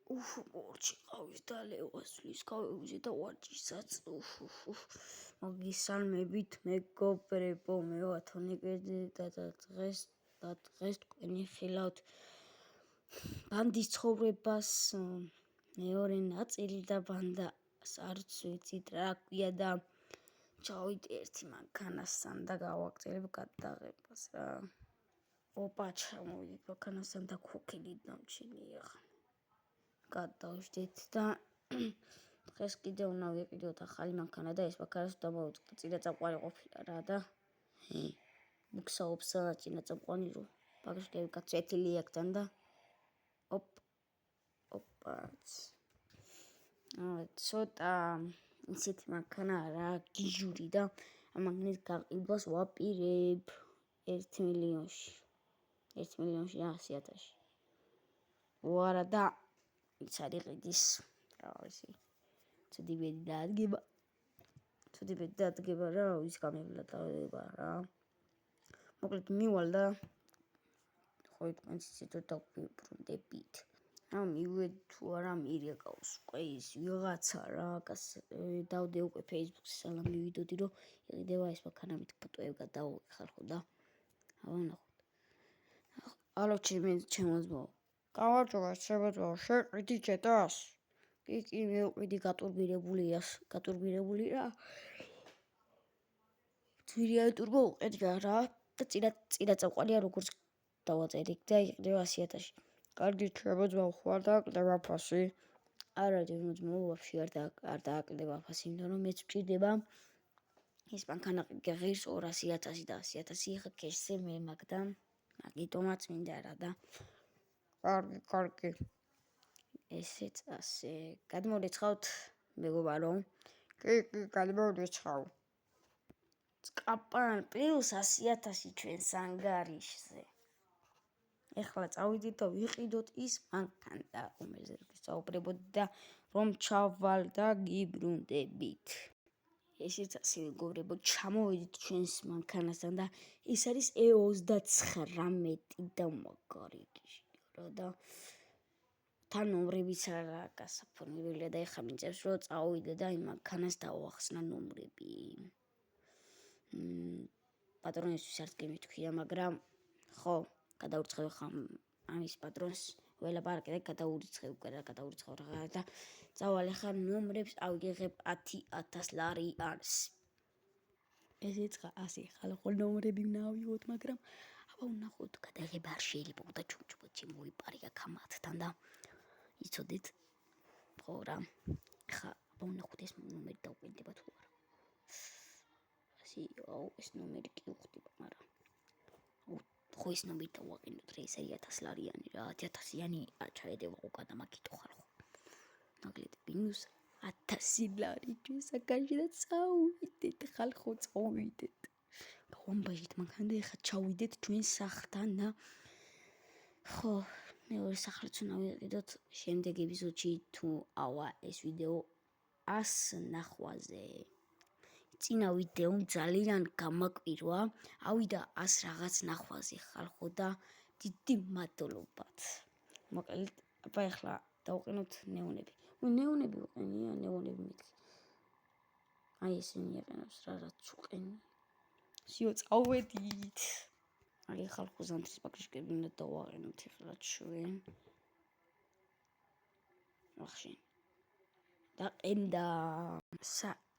ორჩი ყავის და ლევასვლის გავევზე და ვარჯისაც მაგის სალმებით მეგობრებო მევათონიკედი და დღეს თქვენი ხილავთ ბანდის ცხოვრებას მეორე ნაწილი და ბანდას არც ვიცით რა ქვია და ჩავიდე ერთი მანქანასთან და გავაგრძელებ გადაღებას რა ოპა ჩამოვიდეთ მანქანასთან და ქოქილი დამჩენია გადავждეთ და დღეს კიდე უნდა ვიყიდოთ ახალი მანქანა და ეს მანქანას დამოვიწყდა წინა წამყვანი ყოფილა რა და მოგსაუბსა წინა წამყვანი რო ბაგაჟი გაცვეთილი აქთან და ოპაც ცოტა ისეთი მანქანა რა გიჟური და ამ მანქანის გაყიდვას ვაპირებ 1 მილიონში 100,000-ში ვარა და ის არის ყიდის თავისი ცუდი ბედი დადგება რა ის გამებლა დადება რა მოკლედ მივალ და ხო თქვენც ცოტა დავბრუნდებით რა მივედ თუ არა მირია გავს უკვე ის ვიღაცა რა დავდე უკვე Facebook-ში სალამი ვიდოდი რომ იყიდება ეს მანქანა მით ფოტოები გადავხარხო და ავანახოთ ალო ჩემო გავაჭრა შეგვიძლია შეყიდი ჯეტას კი მივყიდი გატურბირებული რა ძვირიანი ტურბო უყედ რა და წინა წამყვანია როგორც დავაწერიქ და იყიდება 100,000-ში კარგი შეგვიძლია ხوار დააკლდება ფასი არა ძმო ვაფშე არ დააკლდება ფასი იმიტომ რომ მეც ვჭირდება ეს მანქანა ღირს 200,000 და 100,000 ხა კეშზე მე მაგდა მაგიტომაც მინდა რა და კარგი ესეც ასე გადმორიცხავთ მეგობარო კი გადმორიცხავ სკაპან პლუს 100,000 ჩვენს ანგარიშზე ეხლა წავიდით და ვიყიდოთ ის მანქანა რომელზე ვისაუბრებოდი და რომ ჩავალ და გიბრუნდებით ესეც ასე მეგობრებო ჩამოვიდით ჩვენს მანქანასთან და ეს არის E39 და მაგარი რა და თან ნომრებიც არა გასაფორმებელია და ეხლა მინწევს რომ წავიდე და იმ მანქანას დავახსნა ნომრები პატრონისთვის არც კი მithქვია მაგრამ ხო გადაურიცხავ ხა ამის პატრონს ველაპარაკე და გადაურიცხავ რა და წავალ ხა ნომრებს ავიღებ 10,000 ლარიანს ესეც ასე ხალხო ნომრები ნავიღოთ მაგრამ აბა ვნახოთ გადაღება არ შეიძლება და ჩუმჩუბად შემოვიპარია კამათთან და იცოდეთ ხო რა ხა აბა ვნახოთ ეს ნომერი დავყიდება თუ არა ეს ნომერი კი უხდება მაგრამ ხო ეს ნომერი დავაყენოთ რა ეს არის 1,000 ლარიანი რა 10,000-იანი ჩაედევა უკან და მაგიტო ხალხო ნაკლედ მინუს 1,000 ლარი ჩვენ საკანში და წავიდეთ ხალხო წავიდეთ გავამბაჟეთ მანქანა და ეხლა ჩავიდეთ ჩვენ სახლთან და ხო მეორე სახლიც უნდა ვიყიდოთ შემდეგ ეპიზოდში თუ ავა ეს ვიდეო 100 ნახვაზე წინა ვიდეო ძალიან გამაკვირვა ავიდა 100 რაღაც ნახვაზე ხალხო და დიდი მადლობათ მოკლედ აბა ეხლა დავყენოთ ნეონები ვიყენია ნეონები მითხრი აი ესენი იყენებს რა რაც უყენი სიო წავედით აი ხალხო ზამთრის პაკეჟკები უნდა დავაყენოთ ეხლა ჩვენ ახშენ დაყენდა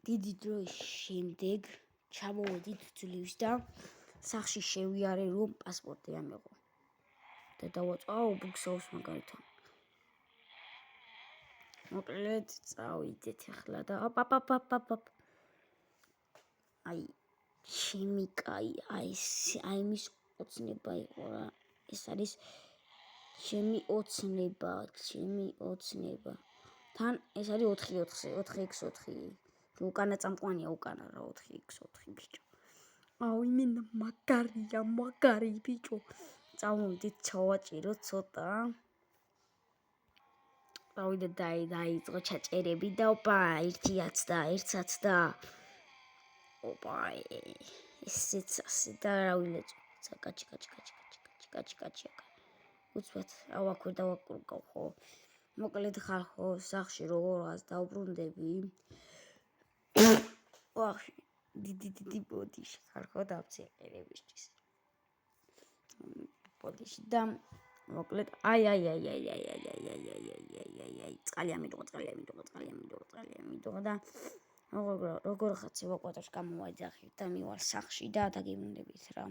დიდი დროის შემდეგ ჩამოვედით ძლივს და სახში შევიარე რომ პასპორტი ამეღო და დავაწყო ბუქსაუს მაგალითად მოკლედ წავიდეთ ახლა და აი ჩემიკაი აი იმის ოცნება იყო რა ეს არის ჩემი ოცნება თან ეს არის 4x4 უკანა წამყვანია უკანა რა 4x4 ბიჭო აუ იმენა მაგარი ბიჭო წავიდით ჩავაჭიროთ ცოტა წავიდე დაიწყო ჩაჭერები და ოპა 1-აც და 1-აც და ოპა ესეც ასე და რა ვილეჭო კაჩი უცბად ავაქვე დავაკურკავ ხო მოკლედ ხალხო, სახში როგორღაც დაუბრუნდები. ვახში დიდი ბოდიში ხალხო დავცილერებისთვის. ბოდიში და მოკლედ აი წყალი ამიდოღა და როგორღაც ევაკუატორს გამოვაძახით და მივალ სახში და დაგიბრუნდებით რა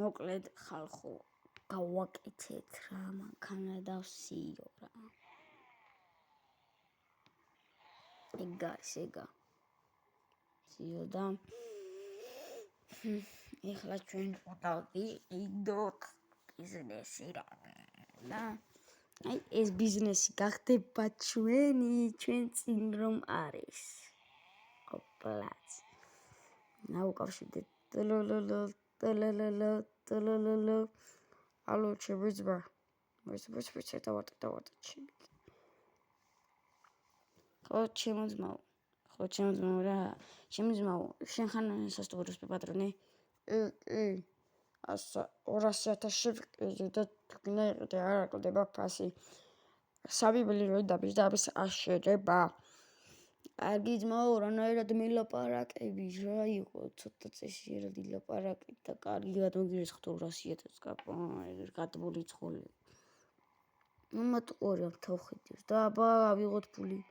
მოკლედ ხალხო გავაკეთეთ რა მანქანა და ვსიო რა ეგა ვსიო და ეხლა ჩვენ ვიყიდოთ ბიზნესი რა და აი ეს ბიზნესი გახდება ჩვენ წინ რომ არის ოპლაც ნაუკავშირდეთ ალო ჩებიძმა მოიწვიეთ დავარტყა ხო ჩემო რა შემიძლია შენ ხან სასტუმროს პატრონი ასა 200,000 შევყიდე და თქვენ არ აკლდება ფასი 3 მილიონი დაბის აშერება კარგი ძმაო რანაირად მილაპარაკები რა იყო ცოტა წესიერად ილაპარაკეთ და კარგად მოგიეს 200,000 კაპა ეგ გადმული ცხოლი მომატყორე თავხედებს და აბა ავიღოთ ფული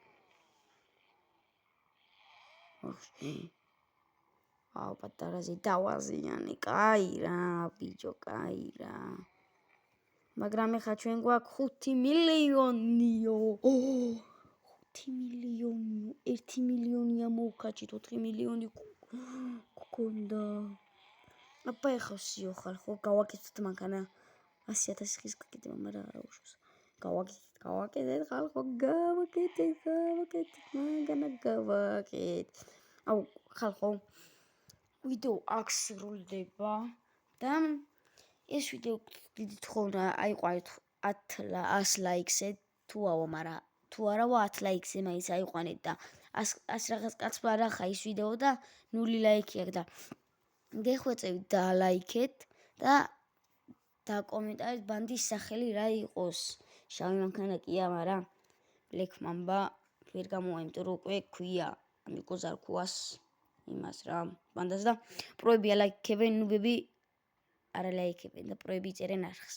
აუ პატარაზე დავაზიანე კაი რა ბიჭო კაი რა მაგრამ ეხა ჩვენ გვაქვს 5 მილიონიო 5 მილიონიო 1 მილიონია მოვქაჩით 4 მილიონი გქონდა აბა ეხა ვსიო ხალხო გავაკეთეთ მანქანა 100,000 ხის გაკეთება მაგრამ არა უშავს გავაკეთეთ ხალხო გავაკეთეთ მანქანა გავაკეთეთ აუ ხალხო ვიდეო აქ სრულდება და ეს ვიდეო დიდი თხოვნა აიყვანეთ 100 ლაიქზე თუ არა მაგრამ თუ არა 10 ლაიქზე მაინც აიყვანეთ და 100 რაღაც კაცს არახა ის ვიდეო და 0 ლაიქი აქვს და გეხვეწებით და ლაიქეთ და კომენტარით ბანდის სახელი რა იყოს შავი მანქანა კია მაგრამ ბლეკ მამბა ვერ გამოვა იმიტომ რომ უკვე ქვია ამიკო ზარქუას იმას რა ბანდას და პროები ლაიქებენ ნუბები არა ლაიქებენ და პროები წერენ არხს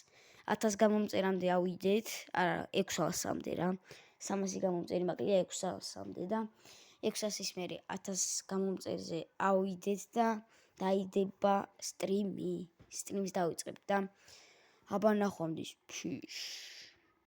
1000 გამომწერამდე ავიდეთ არა 600-მდე რა 300 გამომწერი მაკლია 600-მდე და 600-ის მერე 1000 გამომწერზე ავიდეთ და დაიდება სტრიმის დავიწყებ და აბა ნახვამდის